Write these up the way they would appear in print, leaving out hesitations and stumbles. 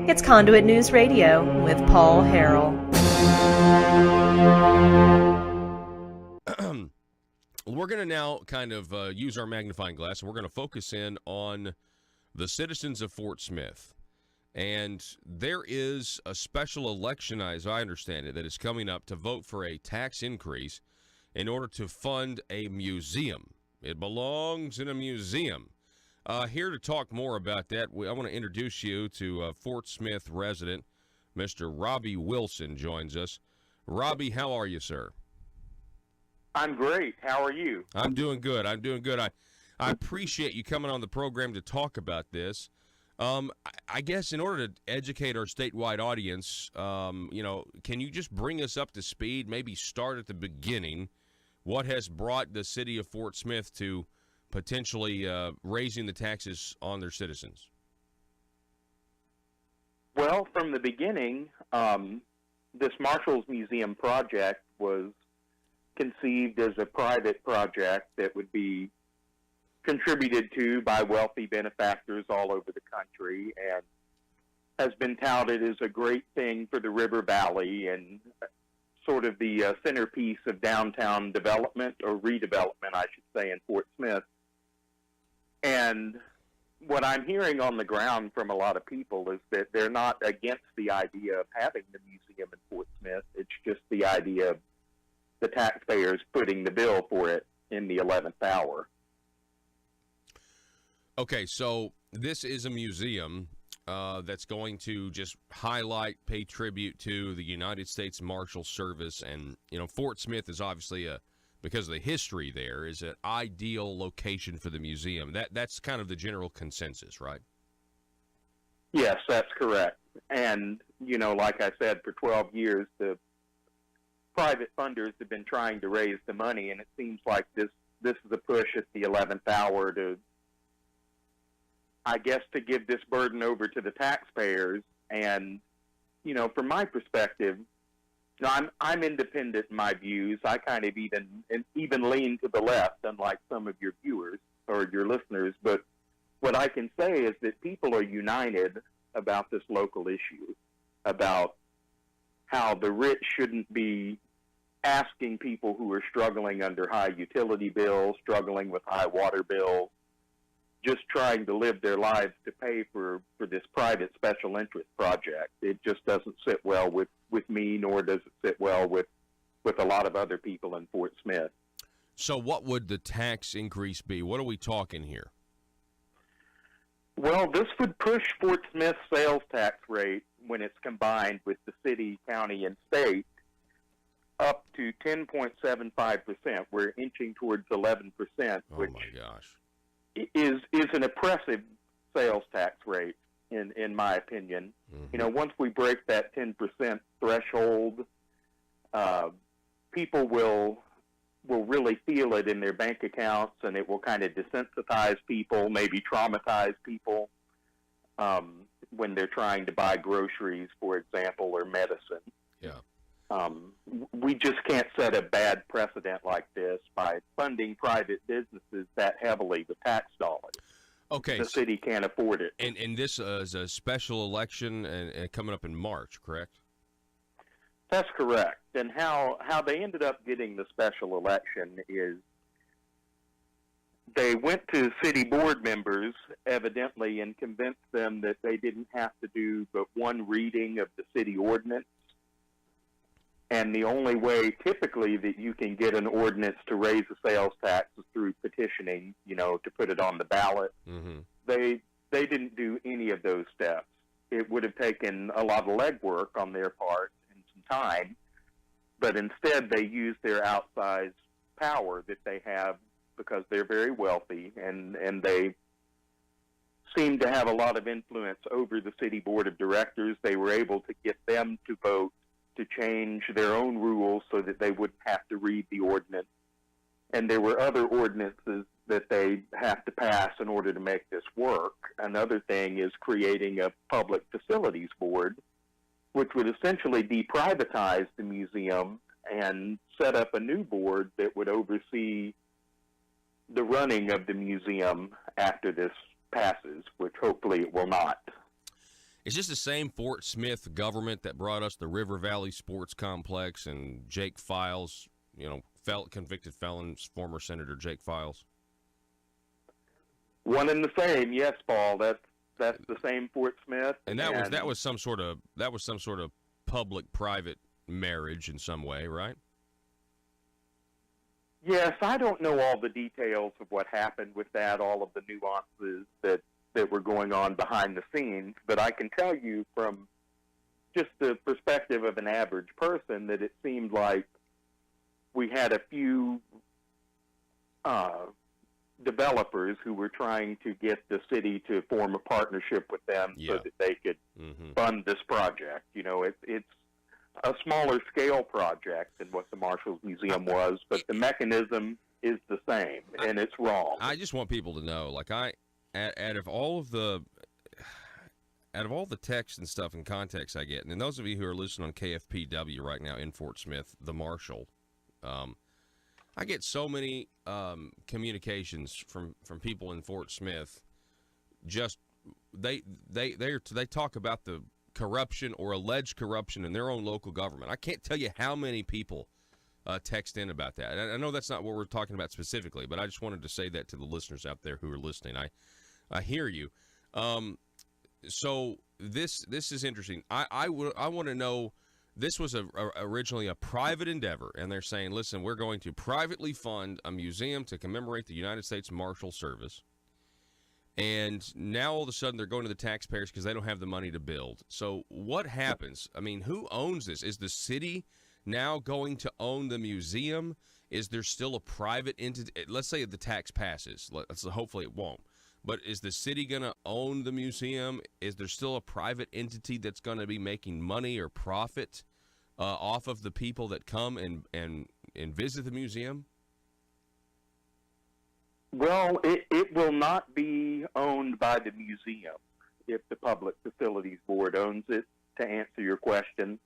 It's Conduit News Radio with Paul Harrell. We're going to now kind of use our magnifying glass, and we're going to focus in on the citizens of Fort Smith. And there is a special election, as I understand it, that is coming up to vote for a tax increase in order to fund a museum. It belongs in a museum. Here to talk more about that, I want to introduce you to Fort Smith resident, Mr. Robbie Wilson joins us. Robbie, how are you, sir? I'm great. How are you? I'm doing good. I appreciate you coming on the program to talk about this. I guess in order to educate our statewide audience, can you just bring us up to speed, maybe start at the beginning? What has brought the city of Fort Smith to potentially raising the taxes on their citizens? Well, from the beginning, this Marshall's Museum project was conceived as a private project that would be contributed to by wealthy benefactors all over the country, and has been touted as a great thing for the River Valley and sort of the centerpiece of downtown development, or redevelopment, I should say, in Fort Smith. And what I'm hearing on the ground from a lot of people is that they're not against the idea of having the museum in Fort Smith. It's just the idea of the taxpayers putting the bill for it in the 11th hour. Okay, so this is a museum that's going to just highlight, pay tribute to the United States Marshal Service. And, Fort Smith is obviously, because of the history there, is an ideal location for the museum. That's kind of the general consensus, right? Yes, that's correct. And, like I said, for 12 years, the private funders have been trying to raise the money, and it seems like this is a push at the 11th hour to give this burden over to the taxpayers. And, from my perspective, I'm independent in my views. I kind of even lean to the left, unlike some of your viewers or your listeners. But what I can say is that people are united about this local issue, about how the rich shouldn't be asking people who are struggling under high utility bills, struggling with high water bills, just trying to live their lives to pay for this private special interest project. It just doesn't sit well with me, nor does it sit well with a lot of other people in Fort Smith. So what would the tax increase be? What are we talking here? Well, this would push Fort Smith's sales tax rate, when it's combined with the city, county, and state, up to 10.75%. We're inching towards 11%, which my gosh, is an oppressive sales tax rate, in my opinion. Mm-hmm. Once we break that 10% threshold, people will really feel it in their bank accounts, and it will kind of desensitize people, maybe traumatize people when they're trying to buy groceries, for example, or medicine. Yeah. We just can't set a bad precedent like this by funding private businesses that heavily with tax dollars. Okay. The city can't afford it. And this is a special election and coming up in March, correct? That's correct. And how they ended up getting the special election is they went to city board members, evidently, and convinced them that they didn't have to do but one reading of the city ordinance. And the only way, typically, that you can get an ordinance to raise the sales tax is through petitioning, to put it on the ballot. Mm-hmm. They didn't do any of those steps. It would have taken a lot of legwork on their part and some time, but instead they used their outsized power that they have because they're very wealthy, and they seem to have a lot of influence over the city board of directors. They were able to get them to vote to change their own rules so that they wouldn't have to read the ordinance. And there were other ordinances that they have to pass in order to make this work. Another thing is creating a public facilities board, which would essentially deprivatize the museum and set up a new board that would oversee the running of the museum after this passes, which hopefully it will not. Is this the same Fort Smith government that brought us the River Valley Sports Complex and Jake Files, convicted felons, former Senator Jake Files? One and the same, yes, Paul. That's the same Fort Smith. And that was some sort of public-private marriage in some way, right? Yes, I don't know all the details of what happened with that, all of the nuances that were going on behind the scenes, but I can tell you from just the perspective of an average person that it seemed like we had a few developers who were trying to get the city to form a partnership with them so that they could fund this project. It's a smaller scale project than what the Marshall's Museum was, but the mechanism is the same, and it's wrong. I just want people to know, like, out of all the text and stuff and context I get, and those of you who are listening on KFPW right now in Fort Smith, the Marshall, I get so many communications from people in Fort Smith. Just they talk about the corruption or alleged corruption in their own local government. I can't tell you how many people text in about that. I know that's not what we're talking about specifically, but I just wanted to say that to the listeners out there who are listening. I hear you. So this is interesting. I want to know. This was originally a private endeavor, and they're saying, listen, we're going to privately fund a museum to commemorate the United States Marshal Service. And now all of a sudden they're going to the taxpayers because they don't have the money to build. So what happens? I mean, who owns this? Is the city now going to own the museum? Is there still a private entity? Let's say the tax passes. Hopefully it won't. But is the city going to own the museum? Is there still a private entity that's going to be making money or profit off of the people that come and visit the museum? Well, it will not be owned by the museum if the Public Facilities Board owns it, to answer your question.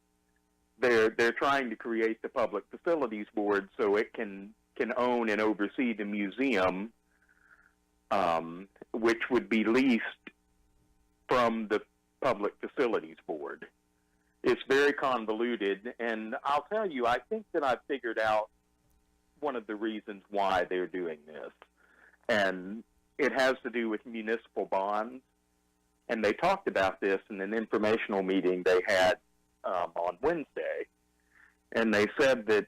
They're trying to create the Public Facilities Board so it can own and oversee the museum, which would be leased from the Public Facilities Board. It's very convoluted, and I'll tell you, I think that I've figured out one of the reasons why they're doing this. And it has to do with municipal bonds. And they talked about this in an informational meeting they had on Wednesday. And they said that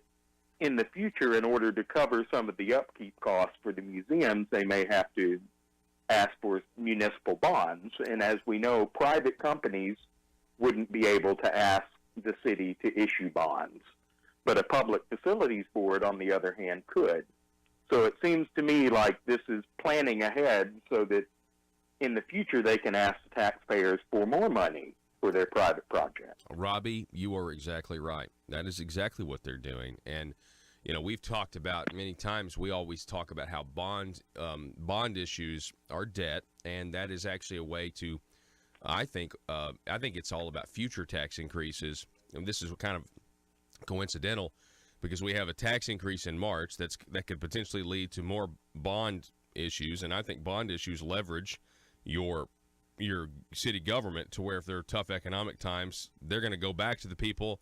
in the future, in order to cover some of the upkeep costs for the museums, they may have to ask for municipal bonds. And as we know, private companies wouldn't be able to ask the city to issue bonds. But a Public Facilities Board, on the other hand, could. So it seems to me like this is planning ahead so that in the future they can ask the taxpayers for more money for their private project. Robbie, you are exactly right. That is exactly what they're doing. And, we've talked about many times, we always talk about how bond issues are debt, and that is actually a way to, I think it's all about future tax increases. And this is kind of coincidental, because we have a tax increase in March that could potentially lead to more bond issues, and I think bond issues leverage your city government to where if there are tough economic times, they're going to go back to the people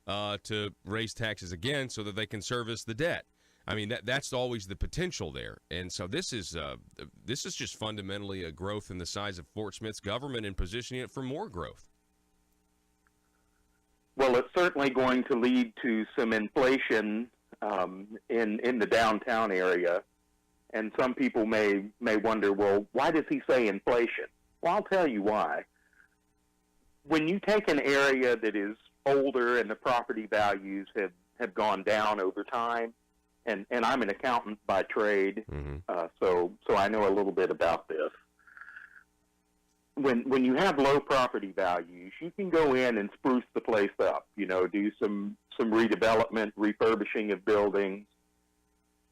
to raise taxes again so that they can service the debt. I mean, that's always the potential there, and so this is just fundamentally a growth in the size of Fort Smith's government and positioning it for more growth. Well, it's certainly going to lead to some inflation in the downtown area, and some people may wonder, well, why does he say inflation? Well, I'll tell you why. When you take an area that is older and the property values have gone down over time, and I'm an accountant by trade, so I know a little bit about this. When you have low property values, you can go in and spruce the place up, do some redevelopment, refurbishing of buildings,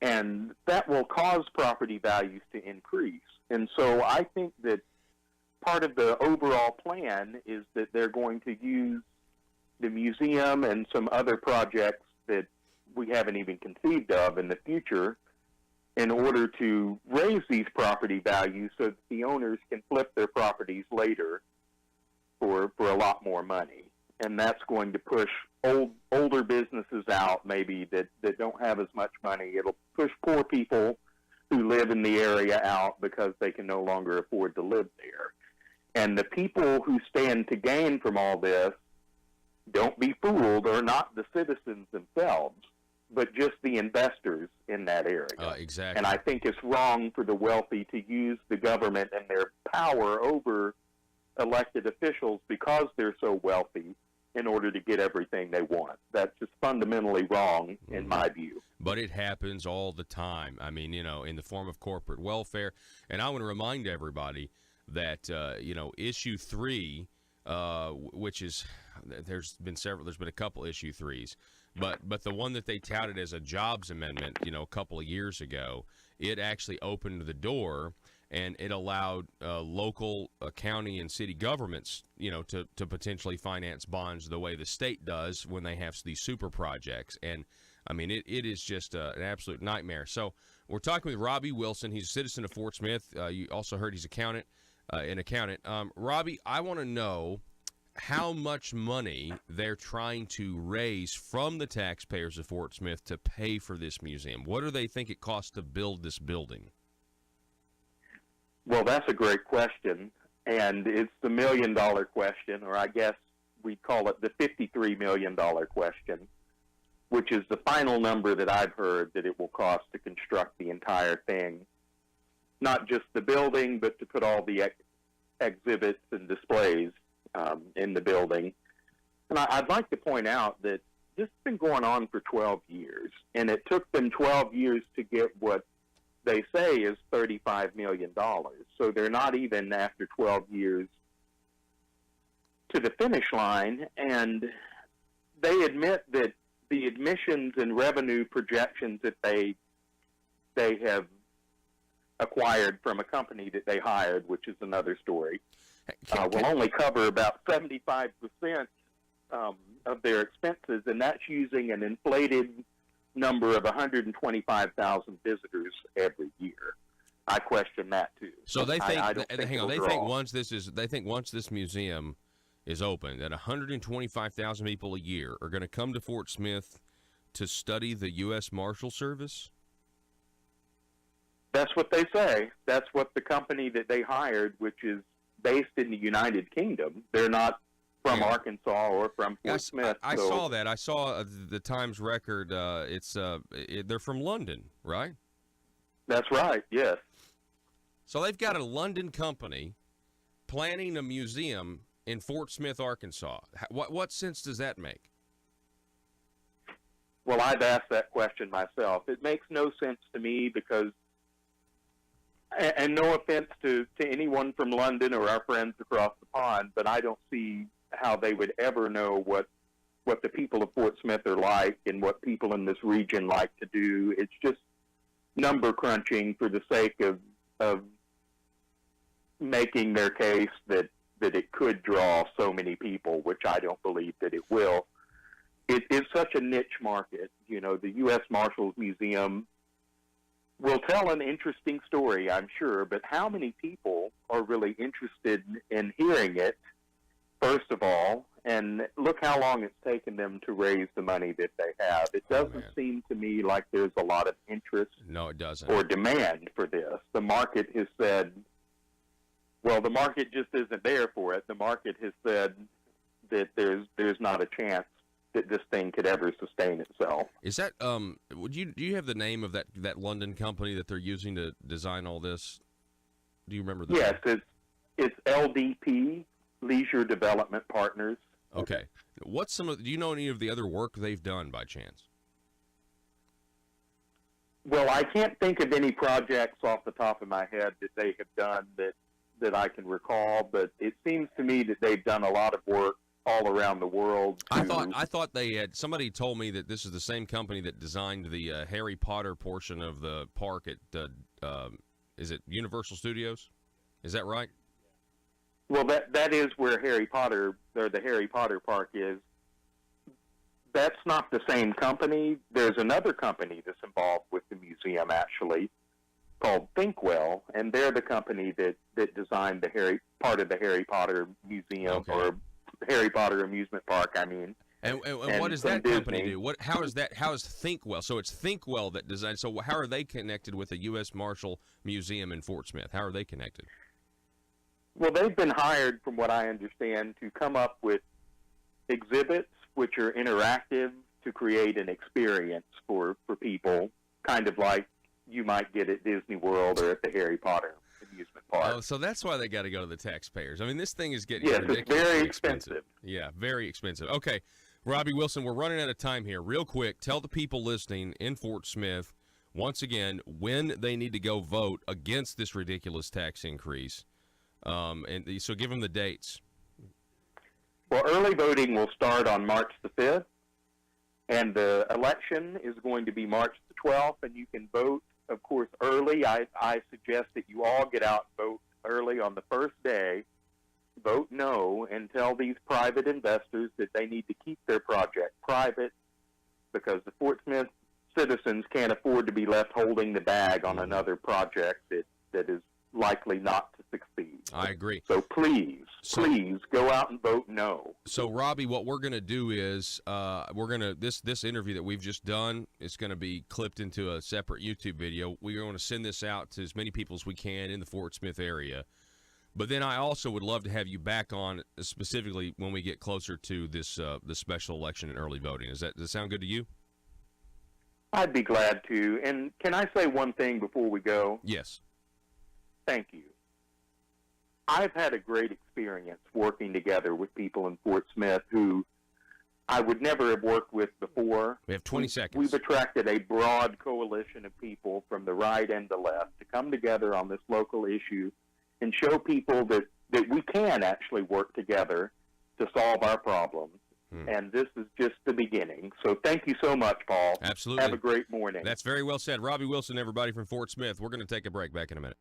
and that will cause property values to increase. And so I think that part of the overall plan is that they're going to use the museum and some other projects that we haven't even conceived of in the future in order to raise these property values so that the owners can flip their properties later for a lot more money. And that's going to push older businesses out, maybe that don't have as much money. It'll push poor people who live in the area out because they can no longer afford to live there. And the people who stand to gain from all this, don't be fooled, are not the citizens themselves, but just the investors in that area. Exactly. And I think it's wrong for the wealthy to use the government and their power over elected officials because they're so wealthy in order to get everything they want. That's just fundamentally wrong in my view. But it happens all the time. I mean, in the form of corporate welfare. And I want to remind everybody that, issue 3, which is, there's been a couple issue 3s, but the one that they touted as a jobs amendment, a couple of years ago, it actually opened the door and it allowed local county and city governments, to potentially finance bonds the way the state does when they have these super projects. And, I mean, it is just an absolute nightmare. So we're talking with Robbie Wilson. He's a citizen of Fort Smith. You also heard he's an accountant. Robbie, I want to know how much money they're trying to raise from the taxpayers of Fort Smith to pay for this museum. What do they think it costs to build this building? Well, that's a great question, and it's the $1 million question, or I guess we call it the $53 million question, which is the final number that I've heard that it will cost to construct the entire thing. Not just the building, but to put all the exhibits and displays in the building. And I'd like to point out that this has been going on for 12 years, and it took them 12 years to get what they say is $35 million. So they're not even after 12 years to the finish line. And they admit that the admissions and revenue projections that they have acquired from a company that they hired, which is another story, will only cover about 75% of their expenses, and that's using an inflated number of 125,000 visitors every year. I question that too. So they think, they think once this museum is open, that 125,000 people a year are going to come to Fort Smith to study the U.S. Marshal Service? That's what they say. That's what the company that they hired, which is based in the United Kingdom. They're not from Arkansas or from Fort Smith. I saw that. I saw the Times record. They're from London, right? That's right, yes. So they've got a London company planning a museum in Fort Smith, Arkansas. What sense does that make? Well, I've asked that question myself. It makes no sense to me because, and no offense to anyone from London or our friends across the pond, but I don't see how they would ever know what the people of Fort Smith are like and what people in this region like to do. It's just number crunching for the sake of making their case that it could draw so many people, which I don't believe that it will. It is such a niche market. The U.S. Marshals Museum will tell an interesting story, I'm sure, but how many people are really interested in hearing it, first of all, and look how long it's taken them to raise the money that they have. It doesn't seem to me like there's a lot of interest No, it doesn't. or demand for this. The market has said, well, the market just isn't there for it. The market has said that there's not a chance that this thing could ever sustain itself. Is that do you have the name of that London company that they're using to design all this? Do you remember that? Yes, it's LDP, Leisure Development Partners. Okay. Do you know any of the other work they've done by chance? Well, I can't think of any projects off the top of my head that they have done that I can recall, but it seems to me that they've done a lot of work all around the world. I thought they had. Somebody told me that this is the same company that designed the Harry Potter portion of the park at is it Universal Studios? Is that right? Well, that is where Harry Potter, or the Harry Potter park is. That's not the same company. There's another company that's involved with the museum, actually. called Thinkwell, and they're the company that designed part of the Harry Potter Museum, or Harry Potter amusement park, I mean. And what does that company do? How is Thinkwell? So it's Thinkwell that designed. So how are they connected with the U.S. Marshal Museum in Fort Smith? How are they connected? Well, they've been hired, from what I understand, to come up with exhibits which are interactive to create an experience for people, kind of like you might get at Disney World or at the Harry Potter amusement park. Oh, so that's why they got to go to the taxpayers. I mean, this thing is getting ridiculous. It's very expensive. Yeah, very expensive. Okay, Robbie Wilson, we're running out of time here. Real quick, tell the people listening in Fort Smith, once again, when they need to go vote against this ridiculous tax increase. And so give them the dates. Well, early voting will start on March the 5th, and the election is going to be March the 12th, and you can vote, of course, early. I suggest that you all get out and vote early on the first day. Vote no, and tell these private investors that they need to keep their project private, because the Fort Smith citizens can't afford to be left holding the bag on another project that is likely not to succeed. I agree. So please go out and vote no. So Robbie, what we're going to do is this interview that we've just done is going to be clipped into a separate YouTube video. We're going to send this out to as many people as we can in the Fort Smith area. But then I also would love to have you back on, specifically when we get closer to this special election and early voting. Does that sound good to you? I'd be glad to. And can I say one thing before we go? Yes. Thank you. I've had a great experience working together with people in Fort Smith who I would never have worked with before. We have 20 seconds. We've attracted a broad coalition of people from the right and the left to come together on this local issue and show people that we can actually work together to solve our problems. And this is just the beginning. So thank you so much, Paul. Absolutely. Have a great morning. That's very well said. Robbie Wilson, everybody from Fort Smith. We're going to take a break. Back in a minute.